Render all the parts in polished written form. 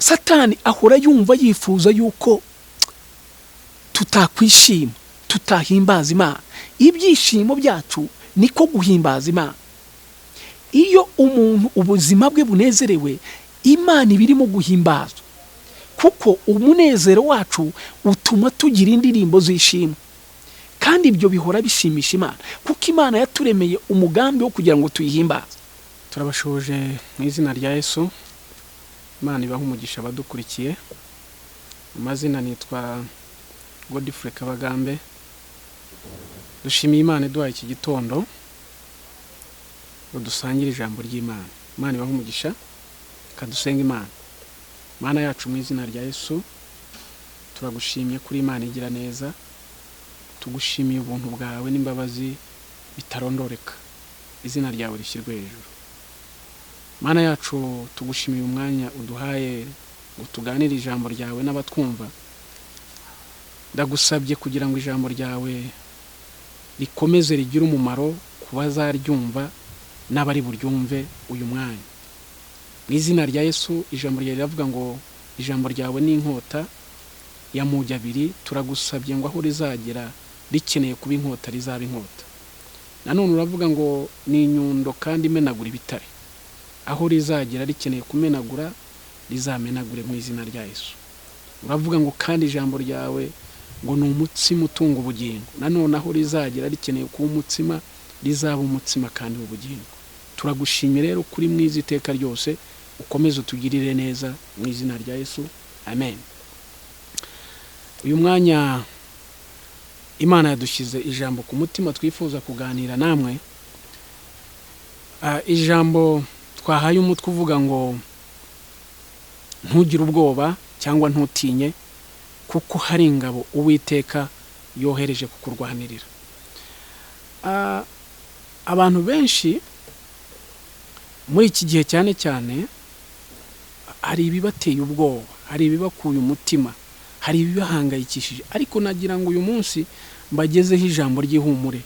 Satani ahora yumva yifuza yuko tutakwishima, tutahimbaza Imana. Ibyishimo byacu niko guhimbaza Imana. Iyo umuntu ubuzima bwe bunezerewe, Imana ibirimo guhimbazwa, kuko umunezero wacu utuma tugira indirimbo z'ishimwe, kandi ibyo bihora bishimisha Imana, kuko Imana yaturemeye umugambi wo kugira ngo tuyihimbaze. Turabashoje mu izina rya Yesu. Imana ibaha umugisha abadukurikiye. Amazina nitwa Godfrey KABAGAMBE. Dushimiye Imana iduhaye iki gitondo ngo dusangire ijambo ry'Imana. Imana ibaha umugisha, kadusenga Imana. Mana yacu mu izina rya Yesu, turagushimiye kuri Imana igira neza. Tugushimiye ubuntu bwawe n'imbabazi bitarondoreka. Izina ryawe rishyirwe hejuru. Mana yacu, tugushimiye umwanya uduhaye ngo tuganire ijambo ryawe n'abatwumva. Ndagusabye kugira ngo ijambo ryawe rikomeze rigira umumaro ku bazaryumva n'abari buryumve uyu mwanya. Mu izina rya Yesu, ijambo ryawe riravuga ngo ijambo ryawe ni inkota ya mugi abiri. Turagusabye ngo aho rizagera rikeneye kuba inkota rizaba inkota. Nanone uravuga ngo ni inyundo kandi imenagura ibitare. Aho rizagera rikeneye kumenagura rizamenagure mu izina rya Yesu. Uravuga ngo kandi ijambo ryawe ngo ni umutsima utunga ubugingo. Nanone aho rizagera rikeneye kuba umutsima rizaba umutsima kandi w'ubugingo. Turagushimira rero kuri mwiza iteka ryose, ukomeze utugirire neza mu izina rya Yesu. Amen. Uyu mwanya Imana yadushyize ijambo ku mutima twifuza kuganira namwe. Ijambo twahaye umutwe uvuga ngo ntugire ubwoba cyangwa ntutinye, kuko hari ingabo Uwiteka yohereje kukurwanirira. Abantu benshi muri iki gihe cyane cyane hari ibibateye ubwoba, hari ibibakuye umutima, hari ibibahangayikishije, ariko nagira ngo uyu munsi mbagezeho ijambo ry'ihumure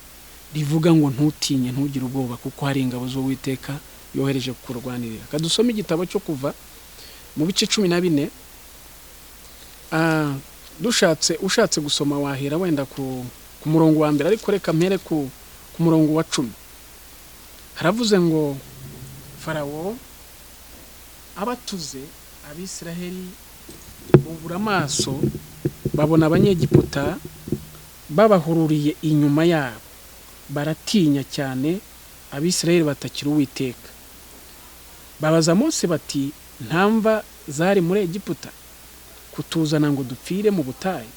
rivuga ngo ntutinye, ntugire ubwoba, kuko hari ingabo z'Uwiteka yohereje kukurwanirira. Kadusome igitabo cyo Kuva mu bice 14. Ushatse gusoma wahera wenda ku murongo wa mbere, ariko reka mpere ku murongo wa 10. Haravuze ngo Farawo abatuze Abisiraheli bubura amaso, babona Abanyegiputa babahururiye inyuma yabo, baratinya cyane. Abisiraheli batakira Uwiteka, babaza Mose bati, ntamva zari muri Egiputa kutuzana ngo dupfire mu butayu?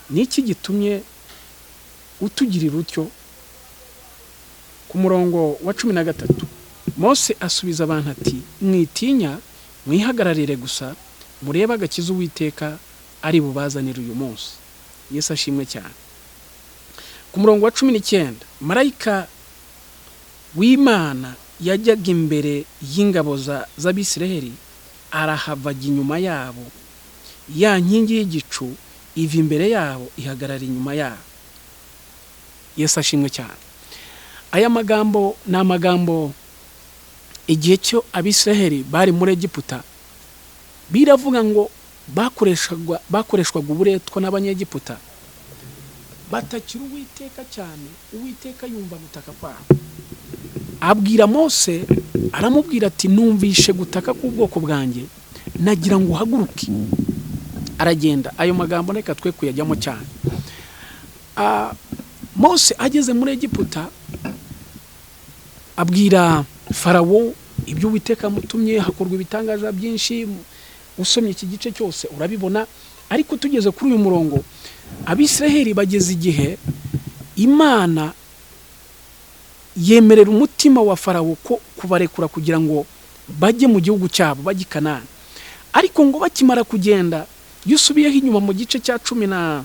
Niki gitumye utugirira utyo? Ku murongo wa 13 Mose asubiza abantu ati, mwitinya, mwihagararire gusa, murebe agakiza Uwiteka ari bubazanira uyu munsi. Yesu ashimwe cyane. Ku murongo wa 19 marayika w'Imana yajyaga imbere y'ingabo z'Abisiraheli, arahavajya inyuma yabo, ya nkingi y'igicu iva imbere yabo ihagarara inyuma yabo. Yesu ashimwe cyane. Aya magambo ni amagambo igihe cyo Abisiraheli bari muri Egiputa, biravuga ngo bakoreshwaga uburetwa n'Abanyegiputa, batakira Uwiteka cyane. Uwiteka yumva gutaka kwabo, abwira Mose, aramubwira ati, numvishe gutaka k'ubwoko bwanjye, nagira ngo uhaguruke. Aragenda. Ayo magambo reka twe kuyajyamo cyane. Mose ageze muri Egiputa, abwira Farawo ibyo Uwiteka mutumye, hakorwa ibitangaza byinshi. Usomye iki gice cyose urabibona, ariko tugeze kuri uyu murongo, Abisiraheli bageze igihe Imana yemerera umutima wa Farawo ko kubarekura kugira ngo bajye mu gihugu cyabo, bajye i Kanani. Ariko ngo bakimara kugenda, iyo usubiyeho inyuma mu gice cya 13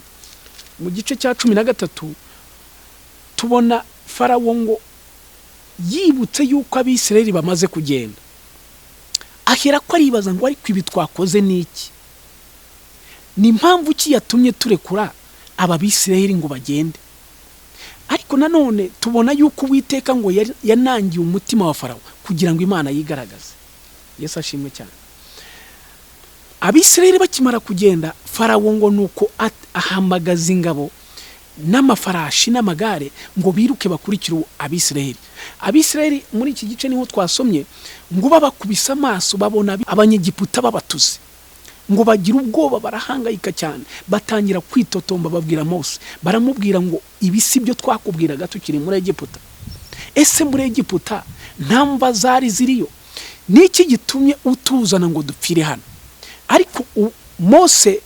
tubona Farawo ngo yibutse yuko Abisiraheli bamaze kugenda, ahera ko aribaza ngo ariko ibi twakoze niki? Ni impamvu ki yatumye turekura aba Bisiraheli ngo bagende? Ariko nanone tubona yuko Uwiteka ngo yanangiye umutima wa Farawo kugira ngo Imana yigaragaze. Yesu ashimwe cyane. Abisirayeli bakimara kugenda, Farawo ngo nuko ahamagaza ingabo n'amafarashi n'amagare ngo biruke bakurikira Abisirayeli. Abisirayeli muri iki gice niho twasomye ngo babakubise amaso babona abanyegiputa babatuze, ngo bagira ubwoba, barahangayika cyane, batangira kwitotomba, babwira Mose, baramubwira ngo ibi si byo twakubwiraga tukiri muri Egiputa. Ese muri Egiputa nta mva zari ziriyo? Niki gitumye utuzana ngo dupfire hano? Ariko Mose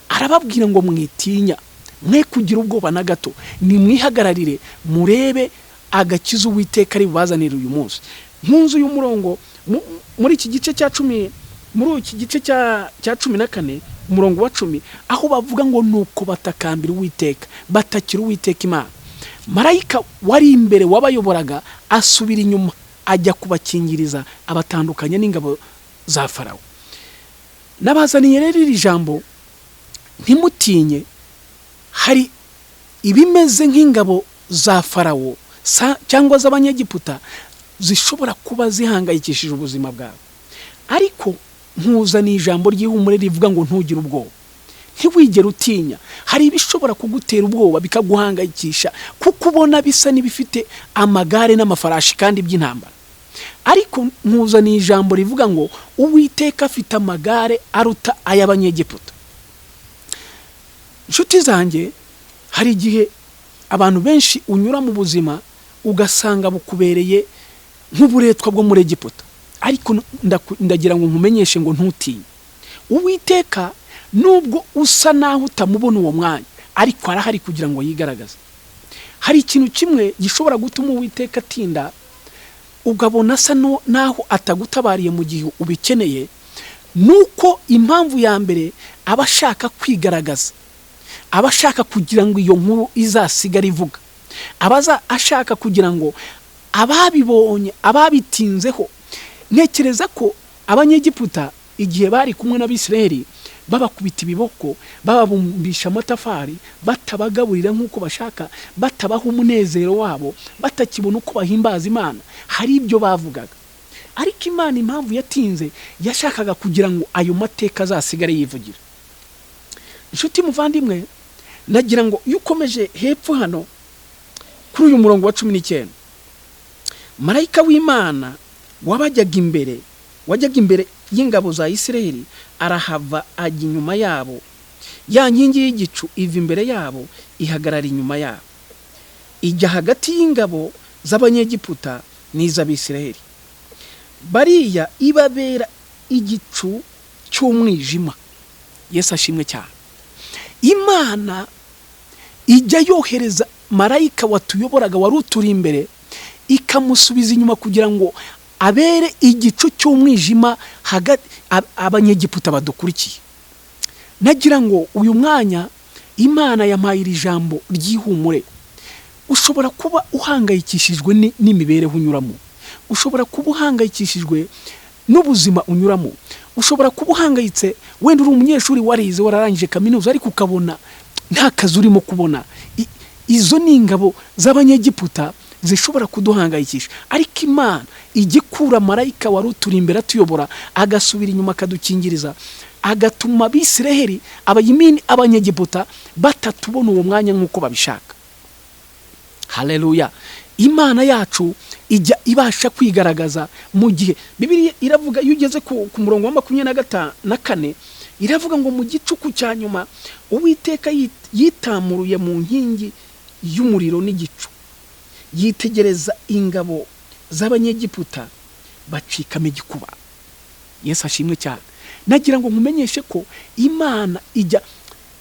arababwira ngo mwitinya, mwe kugira ubwoba na gato, nimwihagararire murebe agakiza Uwiteka ari bubazanire uyu munsi. Nkunzu y'umurongo muri iki gice cya 10, muri iki gice cya 14 umurongo wa 10, aho bavuga ngo nuko batakambira Uwiteka, batakira Uwiteka Imana. Marayika wari imbere wabayoboraga asubira inyuma ajya kubakingiriza, abatandukanye n'ingabo za Farawo. Nabazaniye rero iri jambo ntimutinye. Hari ibimeze nk'ingabo za Farawo cyangwa z'abanyegiputa zishobora kuba zihangayikishije ubuzima bwawe, ariko nkuzaniye ijambo ry'ihumure rivuga ngo ntugire ubwoba, ntiwigere utinya. Hari ibishobora kugutera ubwoba bikaguhangayikisha kuko ubona bisa n'ibifite amagare n'amafarashi kandi by'intambara, ariko nkuzaniye ijambo rivuga ngo Uwiteka afite amagare aruta ay'abanyegiputa. Inshuti zanjye, hari igihe abantu benshi unyura mu buzima ugasanga bukubereye nk'uburetwa bwo muri Egiputa, ariko ndagira ngo nkumenyeshe ngo ntutinye. Uwiteka nubwo usa naho utamubona uwo mwanya, ariko arahari kugira ngo yigaragaze. Hari ikintu kimwe gishobora gutuma Uwiteka atinda ugabona asa naho atagutabariye mu gihe ubikeneye, nuko impamvu ya mbere aba ashaka kwigaragaza, aba ashaka kugira ngo iyo nkuru izasigare ivuga, abaza ashaka kugira ngo ababibonye, ababitinzeho. Ntekereza ko abanyegiputa igihe bari kumwe n'Abisirayeli babakubita ibiboko, bababumbisha amatafari, batabagaburira nk'uko bashaka, batabaha umunezero wabo, batakibona uko bahimbaza Imana, hari ibyo bavugaga. Ariko Imana impamvu yatinze, yashakaga kugira ngo ayo mateka azasigare yivugira. Inshuti muvandimwe, nagira ngo iyo ukomeje hepfo hano kuri uyu murongo wa 19, marayika w'Imana wajyaga imbere y'ingabo za Isirayeli arahava ajya inyuma yabo, ya nkingi y'igicu iva imbere yabo ihagarara inyuma yabo, ijya hagati y'ingabo z'abanyegiputa n'iz'Abisirayeli. Bariya ibabera igicu cy'umwijima. Yesu ashimwe cyane. Imana ijya yohereza marayika watuyoboraga wari uturi imbere, ikamusubiza inyuma kugira ngo abere igicu cy'umwijima hagati abanyegiputa badukurikiye. Nagira ngo uyu mwanya Imana yampaye iri jambo ry'ihumure. Ushobora kuba uhangayikishijwe n'imibereho unyuramo, ushobora kuba uhangayikishijwe n'ubuzima unyuramo, ushobora kuba uhangayitse, wenda uri umunyeshuri warize wararangije kaminuza ariko ukabona nta kazi urimo kubona. Izo ni ingabo z'abanyegiputa zishobora kuduhangayikisha, ariko Imana igikura marayika wari uturi imbere atuyobora, agasubira inyuma akadukingiriza, agatuma Abisirayeli abanyegiputa batatubona uwo mwanya nk'uko babishaka. Haleluya. Imana yacu ijya ibasha kwigaragaza mu gihe Bibiliya iravuga, iyo ugeze ku murongo wa 24 iravuga ngo mu gicuku cya nyuma Uwiteka yitamuruye mu nkingi y'umuriro n'igicu, yitegereza ingabo z'abanyegiputa bacikamo igikuba. Yesu ashimwe cyane. Nagira ngo nkumenyeshe ko Imana ijya,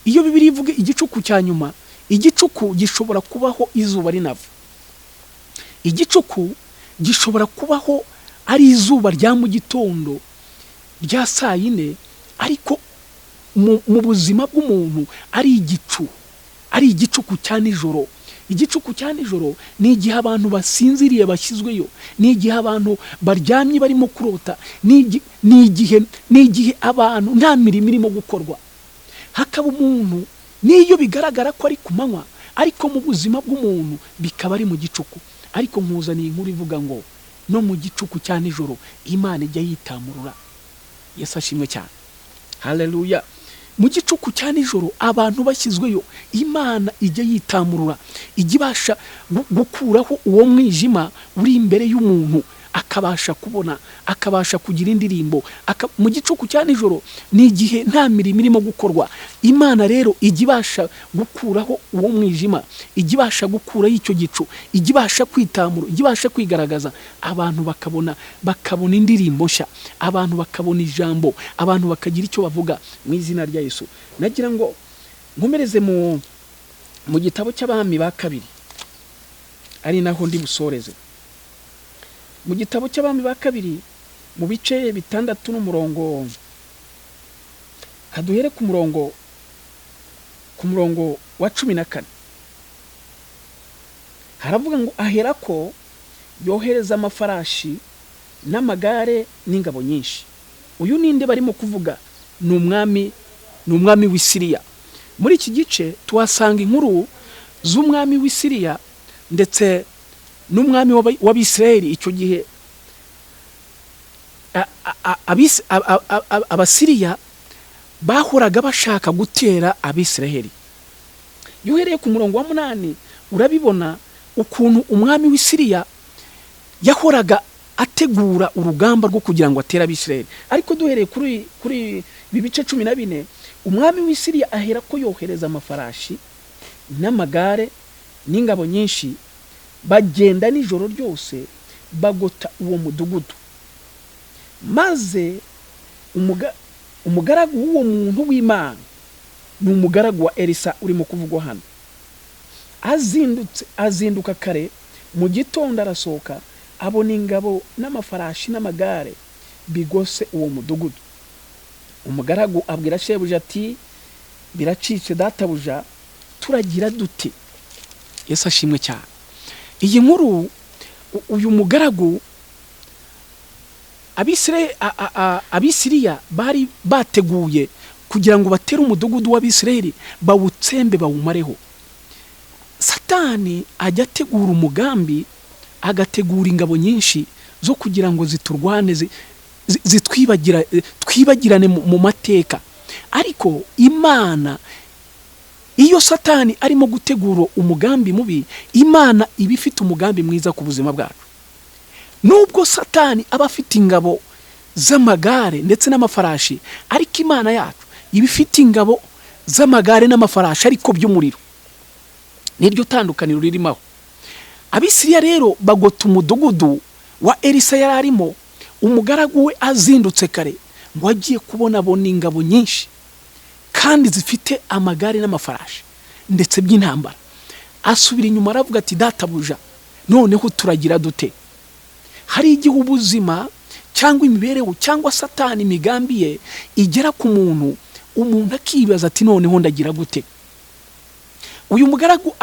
iyo Bibiliya ivuga igicuku cya nyuma, igicuku gishobora kubaho izuba rinava, igicuku gishobora kubaho ari izuba rya mu gitondo rya 4:00, ariko mu buzima bw'umuntu ari igicuku cya nijoro. Igicuku cya nijoro ni igihe abantu basinziriye bashyizweyo, ni igihe abantu baryamye barimo kurota, ni igihe abantu nta mirimo irimo gukorwa. Hakaba umuntu niyo bigaragara ko ari ku manywa, ariko mu buzima bw'umuntu bikaba ari mu gicuku. Ariko nkuzaniye inkuru ivuga ngo no mu gicuku cya nijoro Imana ijya yitamurura. Yesu ashimwe cyane. Haleluya. Mu gicuku cya nijoro abantu bashyizweyo, Imana ijya yitamurura, ijya ibasha gukuraho uwo mwijima uri imbere y'umuntu, akabasha kubona, akabasha kugira indirimbo. Mu gicuku cya nijoro ni igihe nta mirimo irimo gukorwa. Imana rero ijya ibasha gukuraho uwo mwijima, ijya ibasha gukuraho icyo gicu, ijya ibasha kwitamura, ijya ibasha kwigaragaza, abantu bakabona indirimbo nshya, abantu bakabona ijambo, abantu bakagira icyo bavuga mu izina rya Yesu. Nagira ngo nkomereze mu gitabo cy'Abami ba kabiri, ari naho ndi busoreze. Mu gitabo cy'Abami ba kabiri mu bice 6 n'umurongo, haduhere ku murongo wa 14, haravuga ngo aherako yohereza amafarashi n'amagare n'ingabo nyinshi. Uyu ninde barimo kuvuga? Ni umwami w'Isiriya. Muri iki gice tuhasanga inkuru z'umwami w'Isiriya ndetse n'umwami w'Abisirayeli. Icyo gihe Abasiriya bahoraga bashaka gutera Abisirayeli. Yohereye ku murongo wa 8 urabibona ukuntu umwami w'Isiriya yahoraga ategura urugamba rwo kugira ngo atere Abisirayeli. Ariko duhereye kuri ibi bice 14, umwami w'Isiriya ahera ko yohereza amafarashi n'amagare n'ingabo nyinshi, bagenda nijoro ryose bagota uwo mudugudu. Maze umugaragu w'uwo muntu w'Imana, ni umugaragu wa Elisa urimo kuvugwa hano, azinduka kare mu gitondo, arasohoka abona ingabo n'amafarashi n'amagare bigose uwo mudugudu. Umugaragu abwira shebuja ati, biracitse databuja, turagira dute? Yesu ashimwe cyane. Iyi nkuru, uyu mugaragu, Abisiriya bari bateguye kugira ngo batere umudugudu w'Abisirayeli, bawutsembe bawumareho. Satani ajya ategura umugambi, agategura ingabo nyinshi zo kugira ngo ziturwane, twibagirane mu mateka. Ariko Imana, iyo Satani arimo gutegura umugambi mubi, Imana iba ifite umugambi mwiza ku buzima bwacu. Nubwo Satani aba afite ingabo z'amagare ndetse n'amafarashi, ariko Imana yacu iba ifite ingabo z'amagare n'amafarashi ariko by'umuriro. Niryo tandukaniro ririmo aho. Abisiriya rero bagota umudugudu wa Elisa yari arimo. Umugaragu we azindutse kare ngo agiye kubona ingabo nyinshi kandi zifite amagare n'amafarashi ndetse by'intambara. Asubira inyuma aravuga ati, databuja, noneho turagira dute? Hari igihe ubuzima cyangwa imibereho cyangwa Satani imigambi ye igera ku muntu, umuntu akibaza ati, noneho ndagira gute? Uyu mugaragu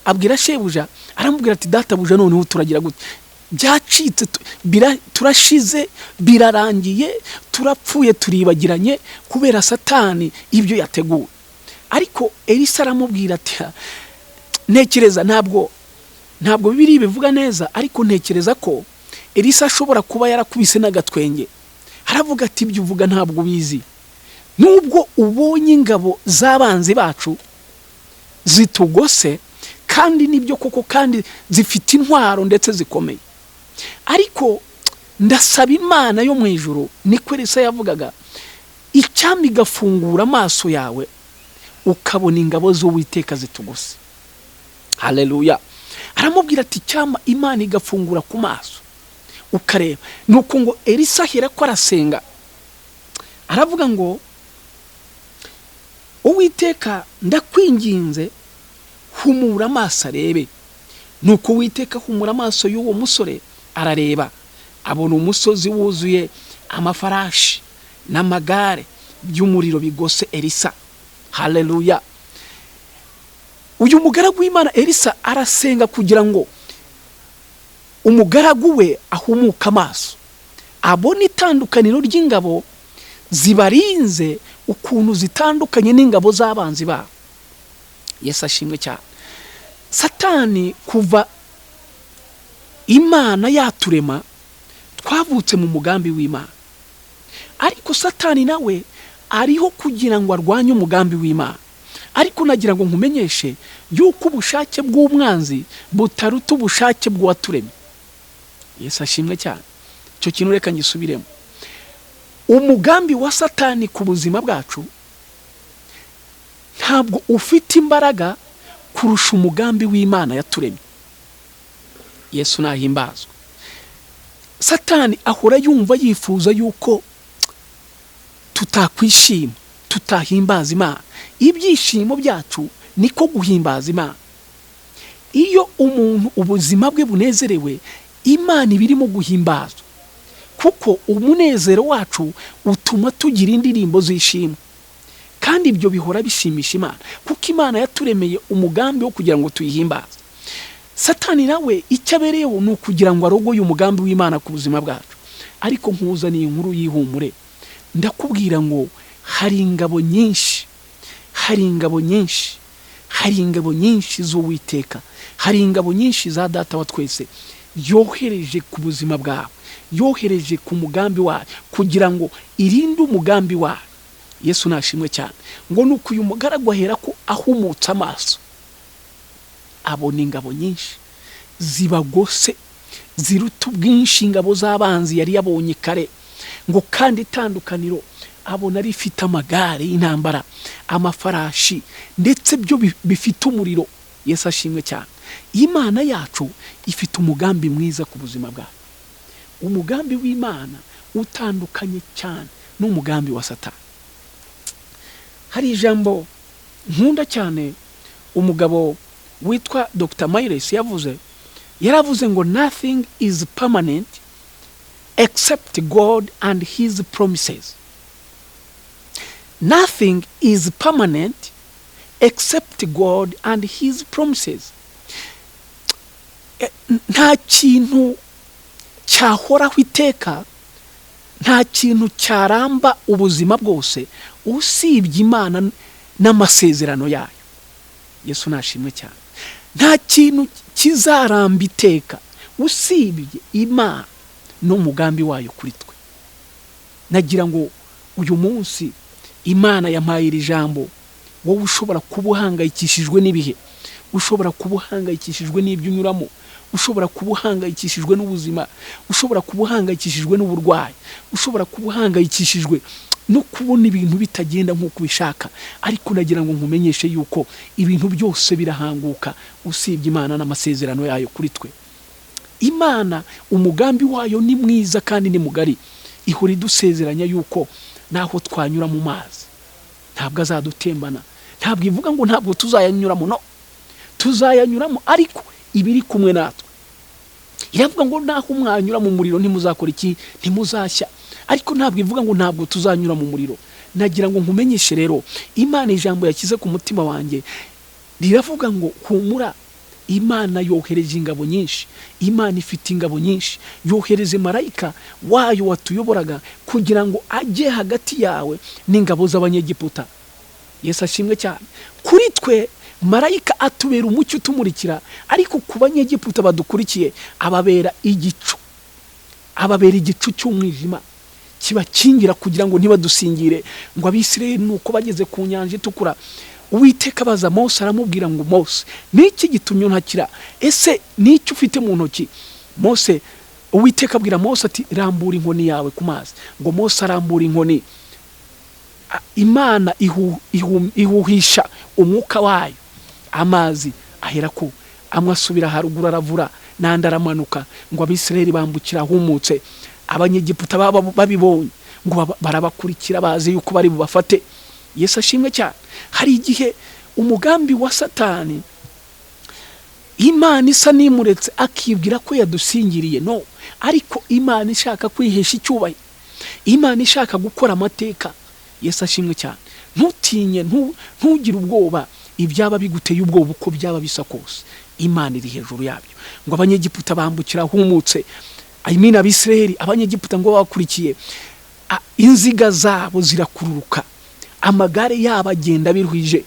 abwira shebuja, aramubwira ati, databuja, noneho turagira gute? Byacitse, turashize, birarangiye, turapfuye, turibagiranye kubera Satani ibyo yateguye. Ariko Elisa aramubwira ati, ntekereza, ntabwo Bibiliya bivuga neza, ariko ntekereza ko Elisa ashobora kuba yarakubise n'agatwenge. Aravuga ati, ibyo uvuga ntabwo bizi. Nubwo ubonye ingabo z'abanzi bacu zitugose, kandi nibyo koko, kandi zifite intwaro ndetse zikomeye, ariko ndasaba Imana yo mu ijuru, niko Elisa yavugaga, icyampa igafungura amaso yawe ukabona ingabo z'Uwiteka zitugose. Haleluya. Aramubwira ati, cyampa Imana igafungura ku maso ukareba. Nuko ngo Elisa ahera ko arasenga, aravuga ngo, Uwiteka, ndakwinginze, humura amaso arebe. Nuko Uwiteka humura amaso y'uwo musore, arareba, abona umusozi wuzuye amafarashi n'amagare by'umuriro bigose Elisa. Haleluya. Uyu mugaragu w'Imana Elisa arasenga kugira ngo umugaragu we ahumuka amaso, abona itandukaniro ry'ingabo zibarinze, ukuntu zitandukanye n'ingabo z'abanzi babo. Yesu ashimwe cyane. Satani kuva Imana yaturema, twavutse mu mugambi w'Imana, ariko Satani nawe ariho kugira ngo arwanye umugambi w'Imana. Ariko nagira ngo nkumenyeshe yuko ubushake bw'umwanzi butaruta ubushake bw'uwaturemye. Yesu ashimwe cyane. Icyo kintu reka ngisubiremo. Umugambi wa Satani ku buzima bwacu ntabwo ufite imbaraga kurusha umugambi w'Imana yaturemye. Yesu nahimbazwe. Satani ahora yumva yifuza yuko tutakwishima, tutahimbaza Imana. Ibyishimo byacu niko guhimbaza Imana. Iyo umuntu ubuzima bwe bunezerewe, Imana ibirimo guhimbazwa, kuko umunezero wacu utuma tugira indirimbo z'ishimwe, kandi ibyo bihora bishimisha Imana, kuko Imana yaturemeye umugambi wo kugira ngo tuyihimbaze. Satani nawe icyo abereyeho ni ukugira ngo arogoye umugambi w'Imana ku buzima bwacu. Ariko nkuzaniye inkuru y'ihumure, ndakubwira ngo hari ingabo nyinshi, hari ingabo nyinshi, hari ingabo nyinshi z'Uwiteka, hari ingabo nyinshi za Data wa twese yohereje ku buzima bwawe, yohereje ku mugambi wawe kugira ngo irinde umugambi wawe. Yesu nashimwe cyane. Ngo nuko uyu mugaragu ahera ko ahumutse amaso abona ingabo nyinshi zibagose ziruta ubwinshi ingabo z'abanzi yari yabonye kare. Ngo kandi itandukaniro abona rifite amagare y'intambara, amafarashi, ndetse byo bifite umuriro. Yesu ashimwe cyane. Imana yacu ifite umugambi mwiza ku buzima bwawe. Umugambi w'Imana utandukanye cyane n'umugambi wa Satani. Hari ijambo nkunda cyane umugabo witwa Dr. Myles yaravuze ngo nothing is permanent except God and his promises. Nothing is permanent except God and his promises. Nta kintu cyahoraho iteka, nta kintu cyaramba ubuzima bwose usibye Imana n'amasezerano yayo. Yesu nashimwe cyane. Nta kintu kizaramba iteka usibye Imana n'umugambi wayo kuri twe. Nagira ngo uyu munsi Imana yampaye iri jambo, wowe ushobora kuba uhangayikishijwe n'ibihe, ushobora kuba uhangayikishijwe n'ibyo unyuramo, ushobora kuba uhangayikishijwe n'ubuzima, ushobora kuba uhangayikishijwe n'uburwayi, ushobora kuba uhangayikishijwe no kubona ibintu bitagenda nk'uko ubishaka. Ariko nagira ngo nkumenyeshe yuko ibintu byose birahanguka usibye Imana n'amasezerano yayo kuri twe. Imana umugambi wayo ni mwiza kandi ni mugari. Ihora idusezeranya yuko naho twanyura mu mazi ntabwo azadutembana. Ntabwo ivuga ngo ntabwo tuzayanyuramo, no, tuzayanyuramo, ariko ibiri kumwe natwe. Iravuga ngo naho mwanyura mu muriro ntimuzakora iki, ntimuzashya. Ariko ntabwo ivuga ngo ntabwo tuzanyura mu muriro. Nagira ngo nkumenyeshe rero, Imana ijambo yakize ku mutima wanjye riravuga ngo humura, Imana yohereje ingabo nyinshi. Imana ifite ingabo nyinshi. Yohereze marayika wayo watuyoboraga kugira ngo ajye hagati yawe n'ingabo z'abanyegiputa. Yesu ashimwe cyane. Kuri twe marayika atubera umucyo utumurikira, ariko ku banyegiputa badukurikiye ababera igicu, ababera igicu cy'umwijima kibakingira kugira ngo ntibadusingire. Ngo Abisirayeli nuko bageze ku nyanja itukura, Uwiteka baza Mose, aramubwira ngo Mose, niki gitumye ntakira? Ese niki ufite mu ntoki? Mose, Uwiteka abwira Mose ati rambura inkoni yawe ku mazi. Ngo Mose arambura inkoni, Imana ihuhisha umwuka wayo, amazi ahera ko amwe asubira haruguru aravura n'andi aramanuka. Ngo Abisirayeli bambukira humutse. Abanyegiputa babibonye ngo barabakurikira bazi yuko bari bubafate. Yesu ashimwe cyane. Hari igihe umugambi wa Satani Imana isa nimuretse akibwira ko yadusingiriye, no, ariko Imana ishaka kwihesha icyubahiro, Imana ishaka gukora amateka. Yesu ashimwe cyane. Ntutinye, ntugire ubwoba ibyaba biguteye ubwoba uko byaba bisa kose, Imana iri hejuru yabyo. Ngo abanyegiputa bambukira humutse, Abisirayeli, abanyegiputa ngo bakurikiye, inziga zabo zirakururuka, amagare yabo agenda biruhije.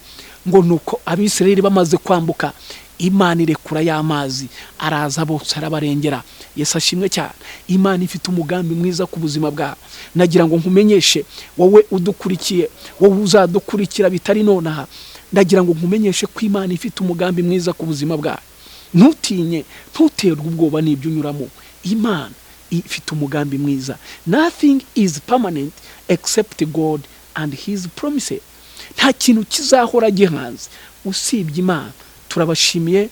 Ngo nuko Abisirayeli bamaze kwambuka, Imana irekura y'amazi, araza bose arabarengera. Yesu ashimwe cyane. Imana ifite umugambi mwiza ku buzima bwawe. Nagira ngo nkumenyeshe wowe udukurikiye, wowe uzadukurikira bitari nonaha, ndagira ngo nkumenyeshe ko Imana ifite umugambi mwiza ku buzima bwawe. Ntutinye, ntuterwe ubwoba n'ibyo unyuramo. Imana ifite umugambi mwiza. Nothing is permanent except God and his promises. Nta kintu kizahora gihanze usibye Imana. Turabashimiye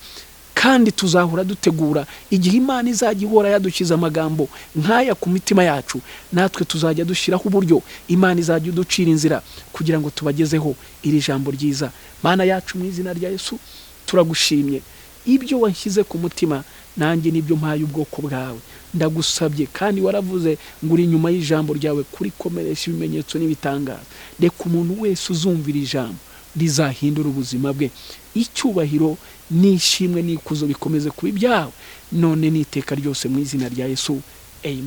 kandi tuzahora dutegura igihe Imana izajya ihora yadukiza amagambo nk'aya ku mitima yacu, natwe tuzajya dushyiraho uburyo Imana izajya uducira inzira kugira ngo tubagezeho iri jambo ryiza. Mana yacu, mu izina rya Yesu turagushimye. Ibyo wanshyize ku mutima nanjye nibyo mpaye ubwoko bwawe. Ndagusabye kandi waravuze ngo uri inyuma y'ijambo ryawe kurikomeresha ibimenyetso n'ibitangaza. Reka umuntu wese uzumvira ijambo rizahindura ubuzima bwe. Icyubahiro n'ishimwe n'ikuzo bikomeze kuba ibyawe none n'iteka ryose mu izina rya Yesu. Amen.